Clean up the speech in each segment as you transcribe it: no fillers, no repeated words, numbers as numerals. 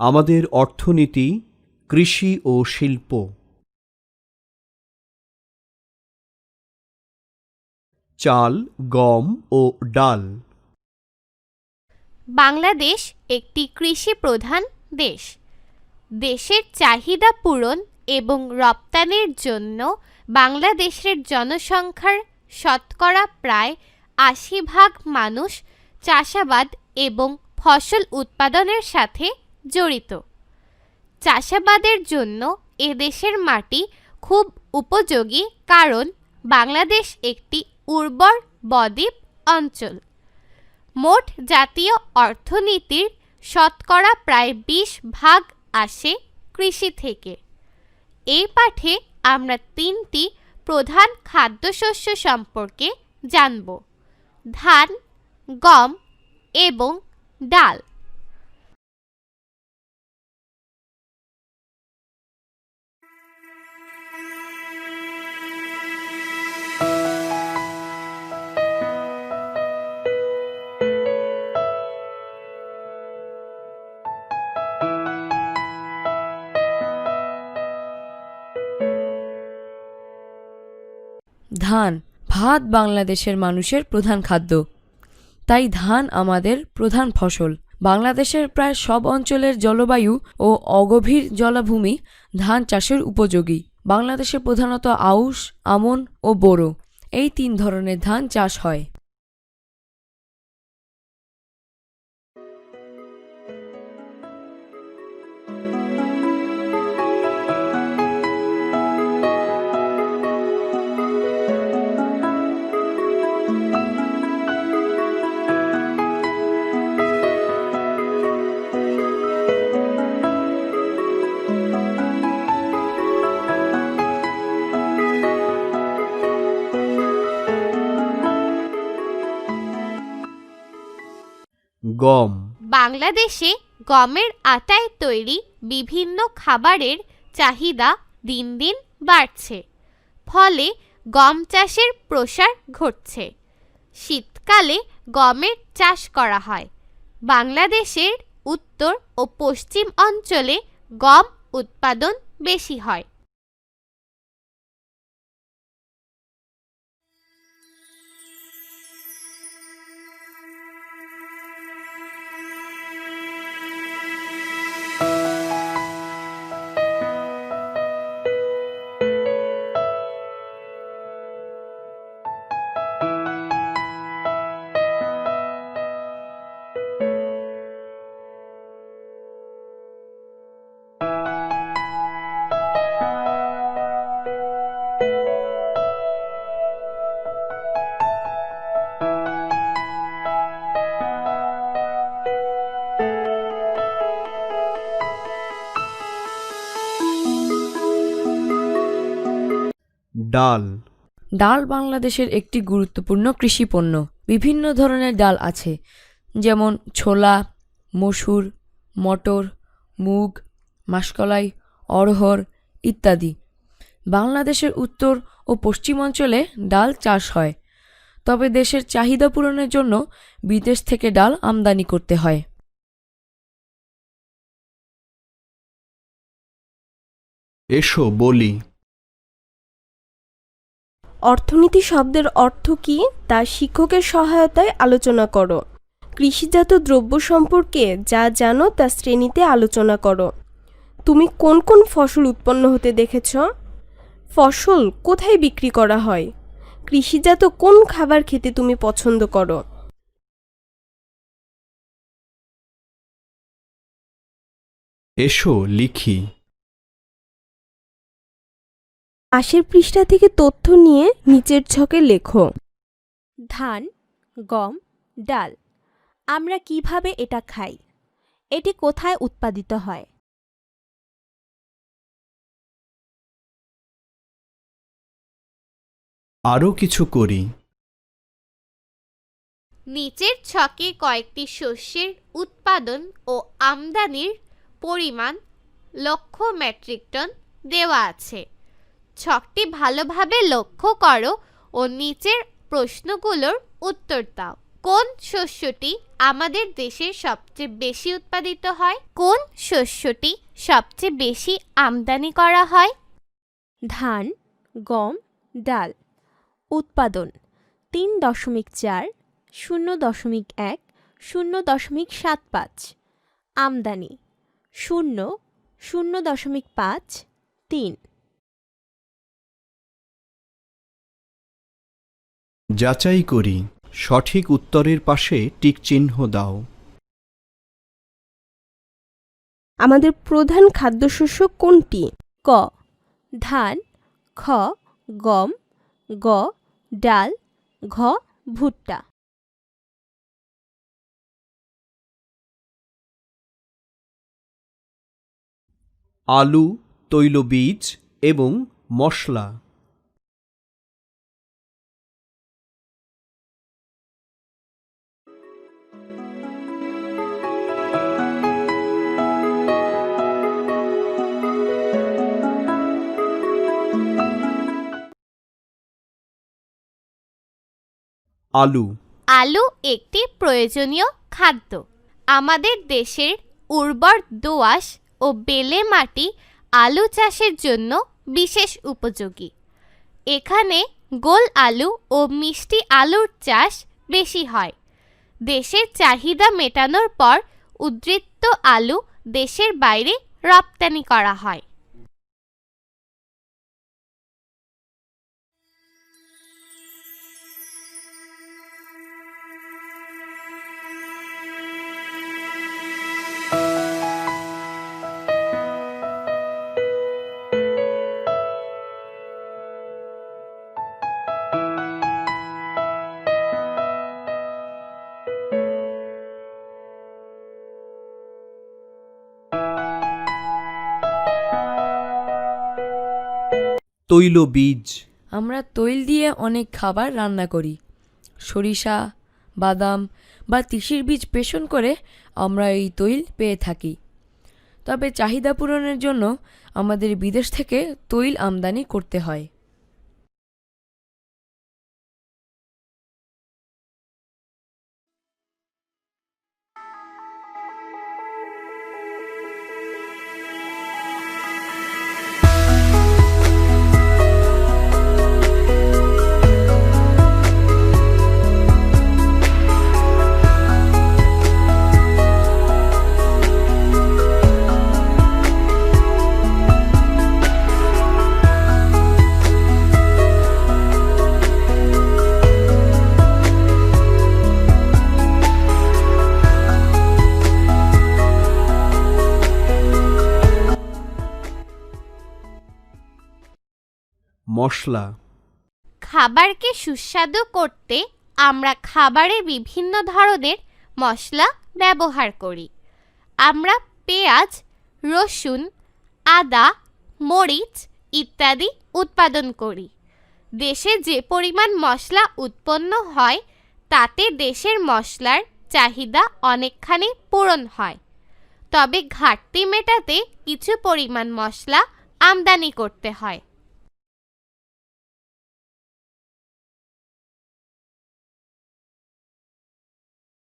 আমাদের অর্থনীতি, কৃষি ও শিল্প। চাল, গম ও ডাল। বাংলাদেশ একটি কৃষি প্রধান দেশ। দেশের চাহিদা পূরণ এবং রপ্তানির জন্য বাংলাদেশের জনসংখ্যার শতকরা প্রায় ৮০% মানুষ চাষাবাদ এবং ফসল উৎপাদনের সাথে জড়িত। চাষাবাদের জন্য এদেশের মাটি খুব উপযোগী, কারণ বাংলাদেশ একটি উর্বর বদ্বীপ অঞ্চল। মোট জাতীয় অর্থনীতির শতকরা প্রায় ২০% আসে কৃষি থেকে। এই পাঠে আমরা ৩টি প্রধান খাদ্যশস্য সম্পর্কে জানব: ধান, গম এবং ডাল। ধান, ভাত বাংলাদেশের মানুষের প্রধান খাদ্য, তাই ধান আমাদের প্রধান ফসল। বাংলাদেশের প্রায় সব অঞ্চলের জলবায়ু ও অগভীর জলাভূমি ধান চাষের উপযোগী। বাংলাদেশে প্রধানত আউশ, আমন ও বোরো এই ৩ ধরনের ধান চাষ হয়। গম। বাংলাদেশে গমের আটায় তৈরি বিভিন্ন খাবারের চাহিদা দিন দিন বাড়ছে, ফলে গম চাষের প্রসার ঘটছে। শীতকালে গমের চাষ করা হয়। বাংলাদেশের উত্তর ও পশ্চিম অঞ্চলে গম উৎপাদন বেশি হয়। ডাল। ডাল বাংলাদেশের একটি গুরুত্বপূর্ণ কৃষি পণ্য। বিভিন্ন ধরনের ডাল আছে, যেমন ছোলা, মসুর, মটর, মুগ, মাসকলাই, অড়হর ইত্যাদি। বাংলাদেশের উত্তর ও পশ্চিম অঞ্চলে ডাল চাষ হয়, তবে দেশের চাহিদা পূরণের জন্য বিদেশ থেকে ডাল আমদানি করতে হয়। এসো বলি। অর্থনীতি শব্দের অর্থ কী তা শিক্ষকের সহায়তায় আলোচনা করো। কৃষিজাত দ্রব্য সম্পর্কে যা জানো তা শ্রেণীতে আলোচনা করো। তুমি কোন কোন ফসল উৎপন্ন হতে দেখেছ? ফসল কোথায় বিক্রি করা হয়? কৃষিজাত কোন খাবার খেতে তুমি পছন্দ করো? এসো লিখি। পাশের পৃষ্ঠা থেকে তথ্য নিয়ে নিচের ছকে লেখো। ধান, গম, ডাল। আমরা কিভাবে এটা খাই? এটি কোথায় উৎপাদিত হয়? আরও কিছু করি। নিচের ছকে কয়েকটি শস্যের উৎপাদন ও আমদানির পরিমাণ লক্ষ মেট্রিক টন দেওয়া আছে। ছকটি ভালোভাবে লক্ষ্য করো ও নিচের প্রশ্নগুলোর উত্তর দাও। কোন শস্যটি আমাদের দেশে সবচেয়ে বেশি উৎপাদিত হয়? কোন শস্যটি সবচেয়ে বেশি আমদানি করা হয়? ধান, গম, ডাল। উৎপাদন 3.4, 0.1, 0.75। আমদানি 0, 0.5, 3। যাচাই করি। সঠিক উত্তরের পাশে টিক চিহ্ন দাও। আমাদের প্রধান খাদ্যশস্য কোনটি? ক ধান, খ গম, গ ডাল, ঘ ভুট্টা। আলু, তৈলবীজ এবং মশলা। আলু। আলু একটি প্রয়োজনীয় খাদ্য। আমাদের দেশের উর্বর দোআঁশ ও বেলে মাটি আলু চাষের জন্য বিশেষ উপযোগী। এখানে গোল আলু ও মিষ্টি আলুর চাষ বেশি হয়। দেশের চাহিদা মেটানোর পর উদ্বৃত্ত আলু দেশের বাইরে রপ্তানি করা হয়। তৈলবীজ। আমরা তৈল দিয়ে অনেক খাবার রান্না করি। সরিষা, বাদাম বা তিসির বীজ পেষণ করে আমরা এই তৈল পেয়ে থাকি। তবে চাহিদা পূরণের জন্য আমাদের বিদেশ থেকে তৈল আমদানি করতে হয়। মশলা। খাবারকে সুস্বাদু করতে আমরা খাবারে বিভিন্ন ধরনের মশলা ব্যবহার করি। আমরা পেঁয়াজ, রসুন, আদা, মরিচ ইত্যাদি উৎপাদন করি। দেশে যে পরিমাণ মশলা উৎপন্ন হয় তাতে দেশের মশলার চাহিদা অনেকখানি পূরণ হয়। তবে ঘাটতি মেটাতে কিছু পরিমাণ মশলা আমদানি করতে হয়।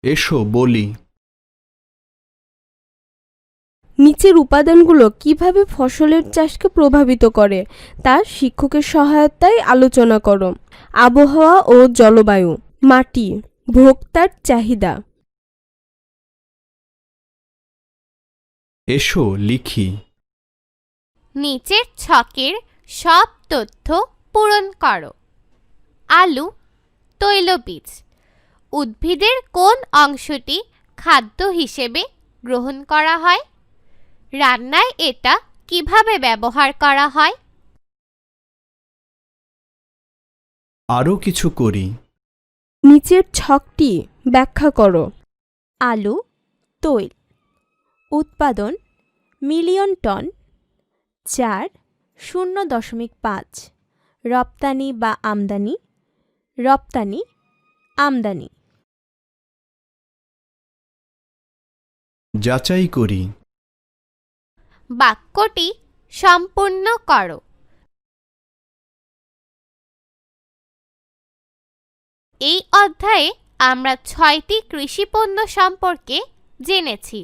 এসো বলি। নিচের উপাদানগুলো কিভাবে ফসলের চাষকে প্রভাবিত করে তা শিক্ষকের সহায়তায় আলোচনা করো। আবহাওয়া ও জলবায়ু, মাটি, ভোক্তার চাহিদা। এসো লিখি। নিচের ছকের সব তথ্য পূরণ করো। আলু, তৈলবীজ। উদ্ভিদের কোন অংশটি খাদ্য হিসেবে গ্রহণ করা হয়? রান্নায় এটা কিভাবে ব্যবহার করা হয়? আরও কিছু করি। নিচের ছকটি ব্যাখ্যা করো। আলু, তৈল। উৎপাদন মিলিয়ন টন, 4, 0.5। রপ্তানি বা আমদানি, রপ্তানি, আমদানি। যাচাই করি। বাক্যটি সম্পূর্ণ করো। এই অধ্যায়ে আমরা 6টি কৃষিপণ্য সম্পর্কে জেনেছি।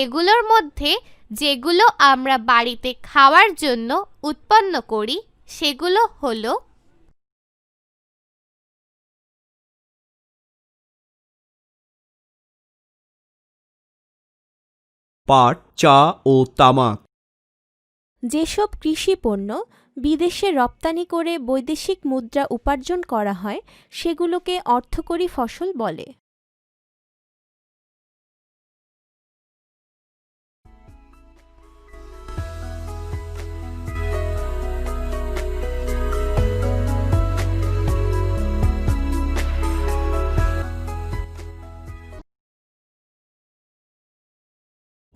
এগুলোর মধ্যে যেগুলো আমরা বাড়িতে খাওয়ার জন্য উৎপন্ন করি সেগুলো হলো পাট, চা ও তামাক। যেসব কৃষিপণ্য বিদেশে রপ্তানি করে বৈদেশিক মুদ্রা উপার্জন করা হয় সেগুলোকে অর্থকরী ফসল বলে।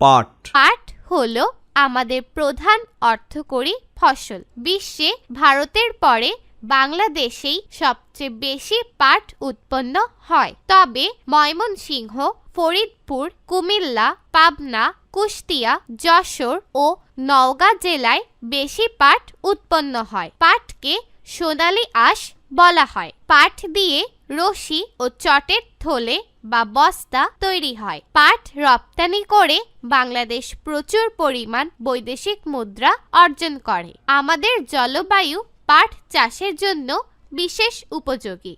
পাট। পাট হলো আমাদের প্রধান অর্থকরী ফসল। বিশ্বে ভারতের পরে বাংলাদেশেই সবচেয়ে বেশি পাট উৎপন্ন হয়। তবে ময়মনসিংহ, ফরিদপুর, কুমিল্লা, পাবনা, কুষ্টিয়া, যশোর ও নওগাঁ জেলায় বেশি পাট উৎপন্ন হয়। পাটকে সোনালী আঁশ বলা হয়। পাট দিয়ে রশি ও চটের থলে বা বস্তা তৈরি হয়। পাট রপ্তানি করে বাংলাদেশ প্রচুর পরিমাণ বৈদেশিক মুদ্রা অর্জন করে। আমাদের জলবায়ু পাট চাষের জন্য বিশেষ উপযোগী।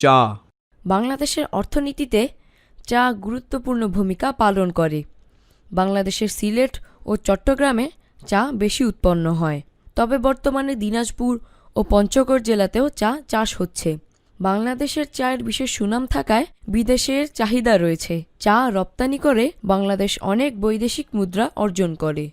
চা। বাংলাদেশের অর্থনীতিতে চা গুরুত্বপূর্ণ ভূমিকা পালন করে। বাংলাদেশের সিলেট ও চট্টগ্রামে চা বেশি উৎপন্ন হয়, তবে বর্তমানে দিনাজপুর ও পঞ্চগড় জেলাতেও চা চাষ হচ্ছে। বাংলাদেশের চায়ের বিশেষ সুনাম থাকায় বিদেশের চাহিদা রয়েছে। চা রপ্তানি করে বাংলাদেশ অনেক বৈদেশিক মুদ্রা অর্জন করে।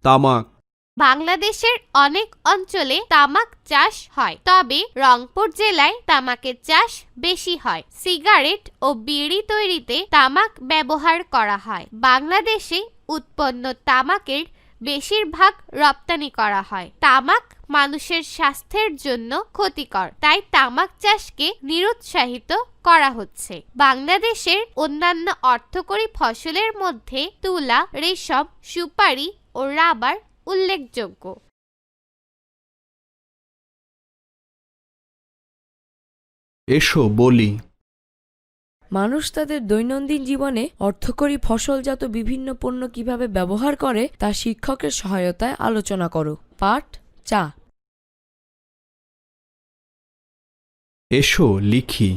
তামাক। বাংলাদেশের অনেক অঞ্চলে তামাক চাষ হয়, তবে রংপুর জেলায় তামাকের চাষ বেশি হয়। সিগারেট ও বিড়ি তৈরিতে তামাক ব্যবহার করা হয়। বাংলাদেশে উৎপন্ন তামাকের বেশিরভাগ রপ্তানি করা হয়। তামাক মানুষের স্বাস্থ্যের জন্য ক্ষতিকর, তাই তামাক চাষকে নিরুৎসাহিত করা হচ্ছে। বাংলাদেশের অন্যান্য অর্থকরী ফসলের মধ্যে তুলা, রেশম, সুপারি ও রাবার উল্লেখযোগ্য। এসো বলি। মানুষ তাদের দৈনন্দিন জীবনে অর্থকরী ফসলজাত বিভিন্ন পণ্য কিভাবে ব্যবহার করে তা শিক্ষকের সহায়তায় আলোচনা করো। পাঠ চা। এসো লিখি।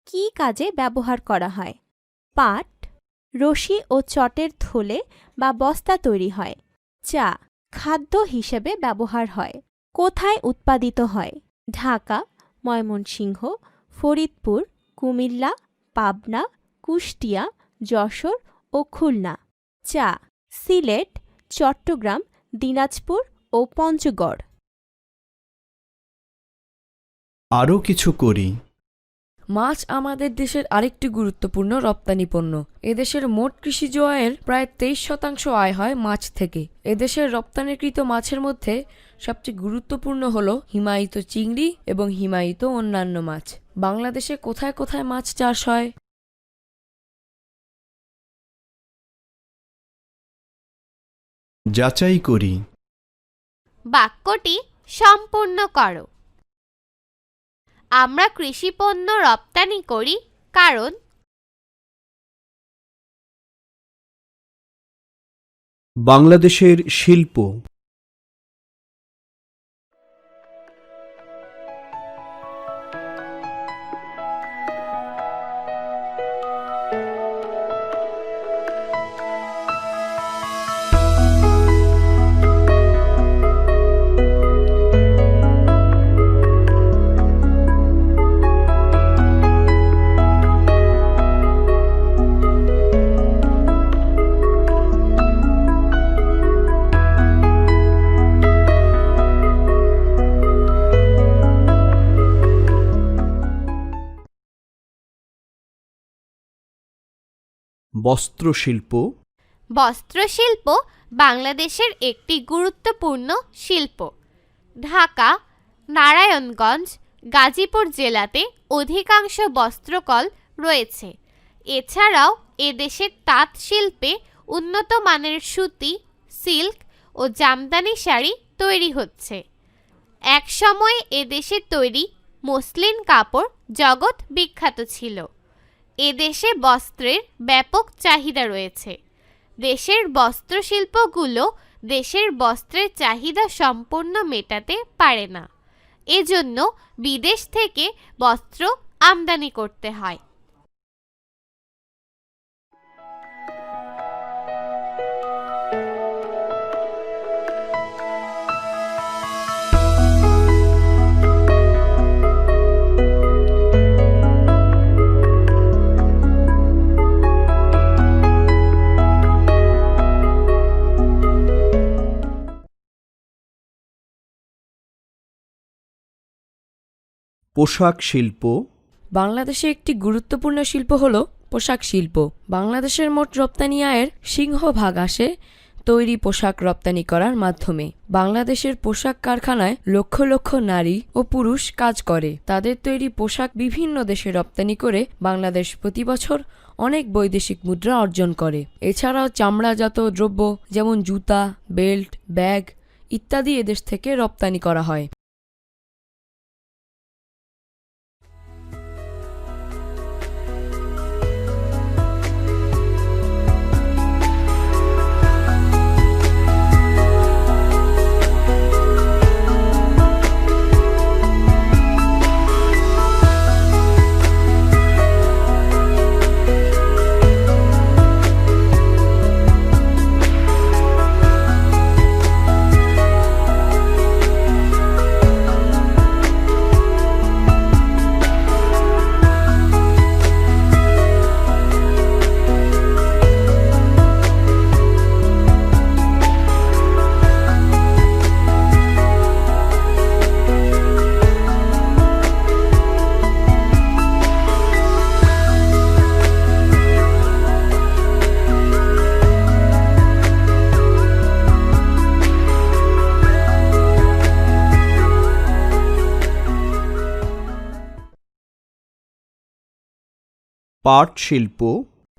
কী কাজে ব্যবহার করা হয়? পাট রশি ও চটের থলে বা বস্তা তৈরি হয়। চা খাদ্য হিসেবে ব্যবহার হয়। কোথায় উৎপাদিত হয়? ঢাকা, ময়মনসিংহ, ফরিদপুর, কুমিল্লা, পাবনা, কুষ্টিয়া, যশোর ও খুলনা। চা সিলেট, চট্টগ্রাম, দিনাজপুর ও পঞ্চগড়। আরও কিছু করি। মাছ আমাদের দেশের আরেকটি গুরুত্বপূর্ণ রপ্তানি পণ্য। এদেশের মোট কৃষিজ আয়ের প্রায় 23% আয় হয় মাছ থেকে। এদেশের রপ্তানিকৃত মাছের মধ্যে সবচেয়ে গুরুত্বপূর্ণ হল হিমায়িত চিংড়ি এবং হিমায়িত অন্যান্য মাছ। বাংলাদেশে কোথায় কোথায় মাছ চাষ হয়? যাচাই করি। বাক্যটি সম্পূর্ণ করো। আমরা কৃষিপণ্য রপ্তানি করি কারণ বাংলাদেশের শিল্প। বস্ত্রশিল্প। বস্ত্রশিল্প বাংলাদেশের একটি গুরুত্বপূর্ণ শিল্প। ঢাকা, নারায়ণগঞ্জ, গাজীপুর জেলাতে অধিকাংশ বস্ত্রকল রয়েছে। এছাড়াও এদেশের তাঁত শিল্পে উন্নত মানের সুতি, সিল্ক ও জামদানি শাড়ি তৈরি হচ্ছে। একসময় এদেশে তৈরি মসলিন কাপড় জগৎ বিখ্যাত ছিল। এদেশে বস্ত্রের ব্যাপক চাহিদা রয়েছে। দেশের বস্ত্রশিল্পগুলো দেশের বস্ত্রের চাহিদা সম্পূর্ণ মেটাতে পারে না। এজন্য বিদেশ থেকে বস্ত্র আমদানি করতে হয়। পোশাক শিল্প। বাংলাদেশে একটি গুরুত্বপূর্ণ শিল্প হল পোশাক শিল্প। বাংলাদেশের মোট রপ্তানি আয়ের সিংহভাগ আসে তৈরি পোশাক রপ্তানি করার মাধ্যমে। বাংলাদেশের পোশাক কারখানায় লক্ষ লক্ষ নারী ও পুরুষ কাজ করে। তাদের তৈরি পোশাক বিভিন্ন দেশে রপ্তানি করে বাংলাদেশ প্রতি বছর অনেক বৈদেশিক মুদ্রা অর্জন করে। এছাড়াও চামড়াজাত দ্রব্য যেমন জুতা, বেল্ট, ব্যাগ ইত্যাদি এদেশ থেকে রপ্তানি করা হয়। পাট শিল্প।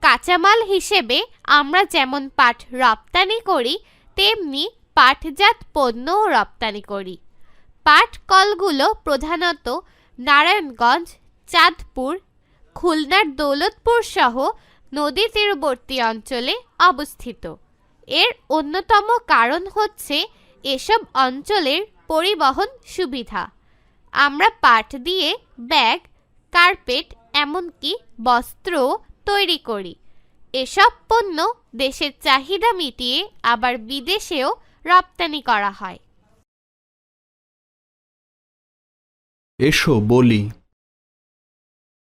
কাঁচামাল হিসেবে আমরা যেমন পাট রপ্তানি করি তেমনি পাটজাত পণ্যও রপ্তানি করি। পাট কলগুলো প্রধানত নারায়ণগঞ্জ, চাঁদপুর, খুলনার দৌলতপুর সহ নদী তীরবর্তী অঞ্চলে অবস্থিত। এর অন্যতম কারণ হচ্ছে এসব অঞ্চলের পরিবহন সুবিধা। আমরা পাট দিয়ে ব্যাগ, কার্পেট এমনকি বস্ত্র তৈরি করি। এসব পণ্য দেশের চাহিদা মিটিয়ে আবার বিদেশেও রপ্তানি করা হয়। এসো বলি।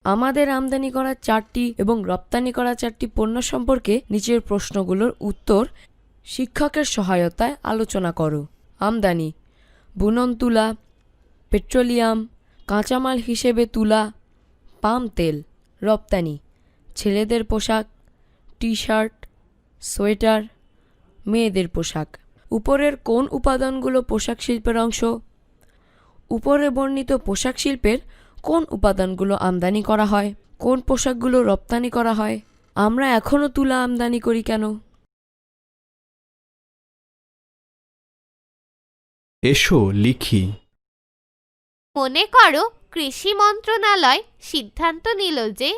আমাদের আমদানি করা 4টি এবং রপ্তানি করা 4টি পণ্য সম্পর্কে নিচের প্রশ্নগুলোর উত্তর শিক্ষকের সহায়তায় আলোচনা করো। আমদানি: বুনন তুলা, পেট্রোলিয়াম, কাঁচামাল হিসেবে তুলা, পাম তেল রপ্তানি, ছেলেদের পোশাক, টি শার্ট, সোয়েটার, মেয়েদের পোশাক। উপরের কোন উপাদানগুলো পোশাক শিল্পের অংশ? উপরে বর্ণিত পোশাক শিল্পের কোন উপাদানগুলো আমদানি করা হয়? কোন পোশাকগুলো রপ্তানি করা হয়? আমরা এখনও তুলা আমদানি করি কেন? এসো লিখি। মনে করো কৃষি মন্ত্রণালয় সিদ্ধান্ত নিল যে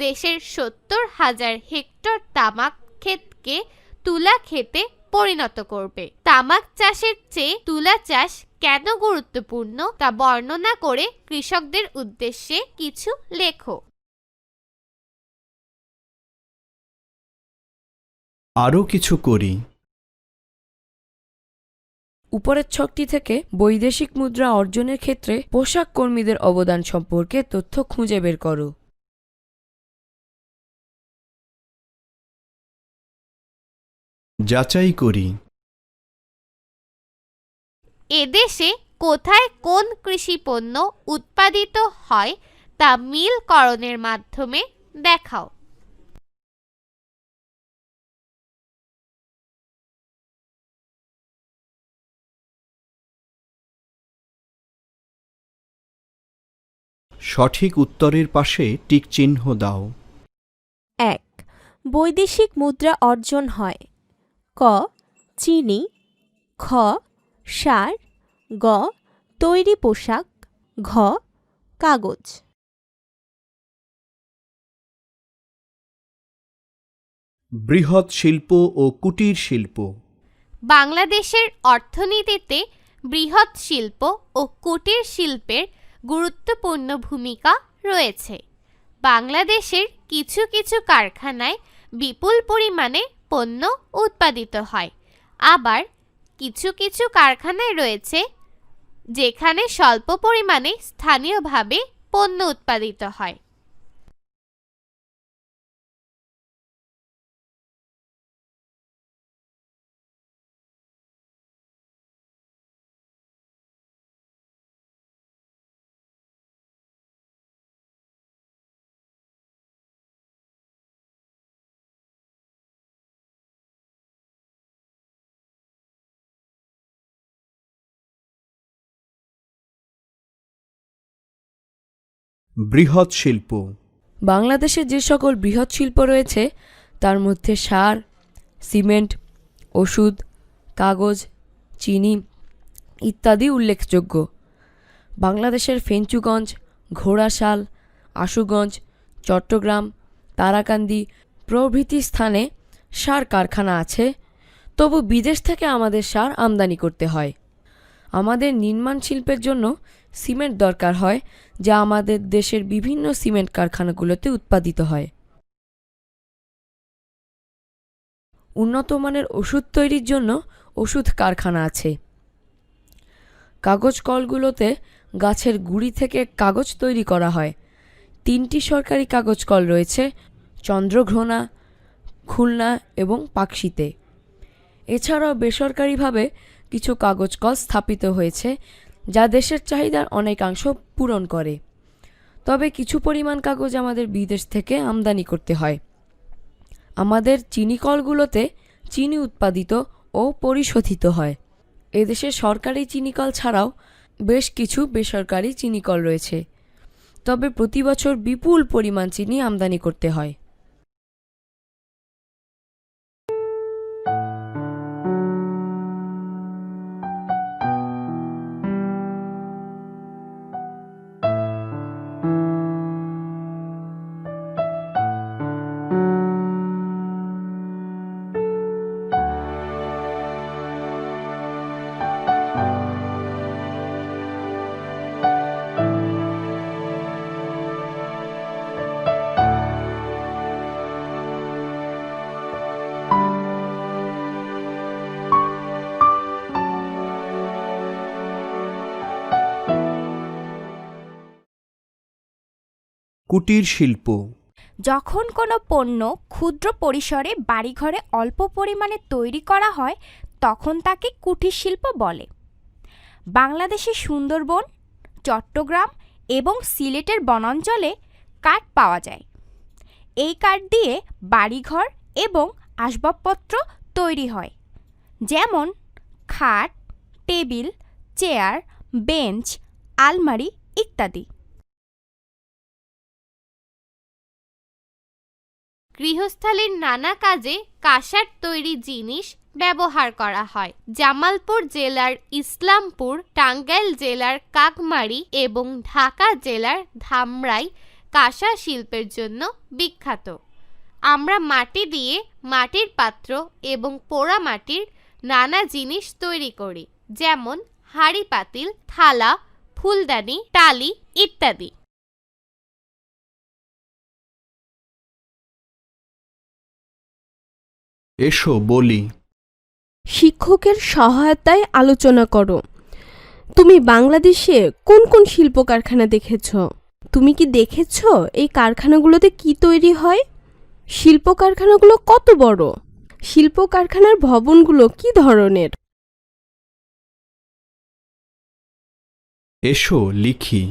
দেশের 70,000 হেক্টর তামাক ক্ষেতকে তুলা ক্ষেতে পরিণত করবে। তামাক চাষের চেয়ে তুলা চাষ কেন গুরুত্বপূর্ণ তা বর্ণনা করে কৃষকদের উদ্দেশ্যে কিছু লেখো। আরও কিছু করি। উপরের ছকটি থেকে বৈদেশিক মুদ্রা অর্জনের ক্ষেত্রে পোশাক কর্মীদের অবদান সম্পর্কে তথ্য খুঁজে বের করো। যাচাই করি। এদেশে কোথায় কোন কৃষি পণ্য উৎপাদিত হয় তা মিলকরণের মাধ্যমে দেখাও। সঠিক উত্তরের পাশে টিক চিহ্ন দাও। ১. বৈদেশিক মুদ্রা অর্জন হয়। ক. চিনি, খ. সার, গ. তৈরি পোশাক, ঘ. কাগজ। বৃহৎ শিল্প ও কুটির শিল্প। বাংলাদেশের অর্থনীতিতে বৃহৎ শিল্প ও কুটির শিল্পের গুরুত্বপূর্ণ ভূমিকা রয়েছে। বাংলাদেশের কিছু কিছু কারখানায় বিপুল পরিমাণে পণ্য উৎপাদিত হয়, আবার কিছু কিছু কারখানায় রয়েছে যেখানে স্বল্প পরিমাণে স্থানীয়ভাবে পণ্য উৎপাদিত হয়। বৃহৎ শিল্প। বাংলাদেশে যে সকল বৃহৎ শিল্প রয়েছে তার মধ্যে সার, সিমেন্ট, ওষুধ, কাগজ, চিনি ইত্যাদি উল্লেখযোগ্য। বাংলাদেশের ফেঞ্চুগঞ্জ, ঘোড়াশাল, আশুগঞ্জ, চট্টগ্রাম, তারাকান্দি প্রভৃতি স্থানে সার কারখানা আছে, তবু বিদেশ থেকে আমাদের সার আমদানি করতে হয়। আমাদের নির্মাণ শিল্পের জন্য সিমেন্ট দরকার হয়, যা আমাদের দেশের বিভিন্ন সিমেন্ট কারখানাগুলোতে উৎপাদিত হয়। উন্নত মানের ওষুধ তৈরির জন্য ওষুধ কারখানা আছে। কাগজ কলগুলোতে গাছের গুঁড়ি থেকে কাগজ তৈরি করা হয়। 3টি সরকারি কাগজ কল রয়েছে: চন্দ্রঘোনা, খুলনা এবং পাকশীতে। এছাড়াও বেসরকারিভাবে কিছু কাগজ কল স্থাপিত হয়েছে, যা দেশের চাহিদার অনেকাংশ পূরণ করে। তবে কিছু পরিমাণ কাগজ আমাদের বিদেশ থেকে আমদানি করতে হয়। আমাদের চিনি কলগুলোতে চিনি উৎপাদিত ও পরিশোধিত হয়। এদেশে সরকারি চিনিকল ছাড়াও বেশ কিছু বেসরকারি চিনিকল রয়েছে, তবে প্রতি বছর বিপুল পরিমাণ চিনি আমদানি করতে হয়। কুটির শিল্প। যখন কোনো পণ্য ক্ষুদ্র পরিসরে বাড়িঘরে অল্প পরিমাণে তৈরি করা হয় তখন তাকে কুটির শিল্প বলে। বাংলাদেশের সুন্দরবন, চট্টগ্রাম এবং সিলেটের বনাঞ্চলে কাঠ পাওয়া যায়। এই কাঠ দিয়ে বাড়িঘর এবং আসবাবপত্র তৈরি হয়, যেমন খাট, টেবিল, চেয়ার, বেঞ্চ, আলমারি ইত্যাদি। গৃহস্থালির নানা কাজে কাঁসার তৈরি জিনিস ব্যবহার করা হয়। জামালপুর জেলার ইসলামপুর, টাঙ্গাইল জেলার কাকমারি এবং ঢাকা জেলার ধামরাই কাঁসা শিল্পের জন্য বিখ্যাত। আমরা মাটি দিয়ে মাটির পাত্র এবং পোড়া মাটির নানা জিনিস তৈরি করি, যেমন হাঁড়ি পাতিল, থালা, ফুলদানি, টালি ইত্যাদি। এসো বলি। শিক্ষকের সহায়তায় আলোচনা করো। তুমি বাংলাদেশে কোন কোন শিল্প কারখানা দেখেছ? তুমি কি দেখেছ এই কারখানাগুলোতে কি তৈরি হয়? শিল্প কারখানাগুলো কত বড়? শিল্প কারখানার ভবনগুলো কি ধরনের? এসো লিখি।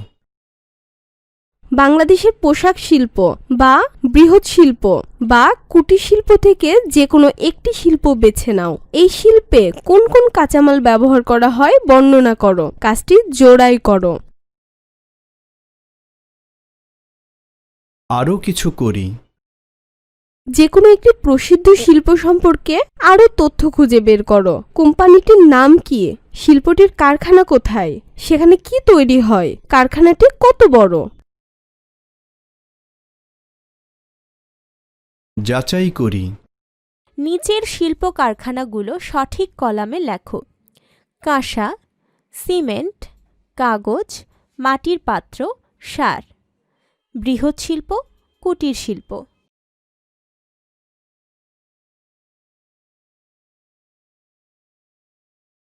বাংলাদেশের পোশাক শিল্প বা বৃহৎ শিল্প বা কুটির শিল্প থেকে যে কোনো একটি শিল্প বেছে নাও। এই শিল্পে কোন কোন কাঁচামাল ব্যবহার করা হয় বর্ণনা করো। কাজটি জোড়াই করো। আরও কিছু করি। যে কোনো একটি প্রসিদ্ধ শিল্প সম্পর্কে আরও তথ্য খুঁজে বের করো। কোম্পানিটির নাম কি? শিল্পটির কারখানা কোথায়? সেখানে কি তৈরি হয়? কারখানাটি কত বড়? যাচাই করি। নিচের শিল্প কারখানাগুলো সঠিক কলামে লেখো। কাঁসা, সিমেন্ট, কাগজ, মাটির পাত্র, সার। বৃহৎ শিল্প, কুটির শিল্প।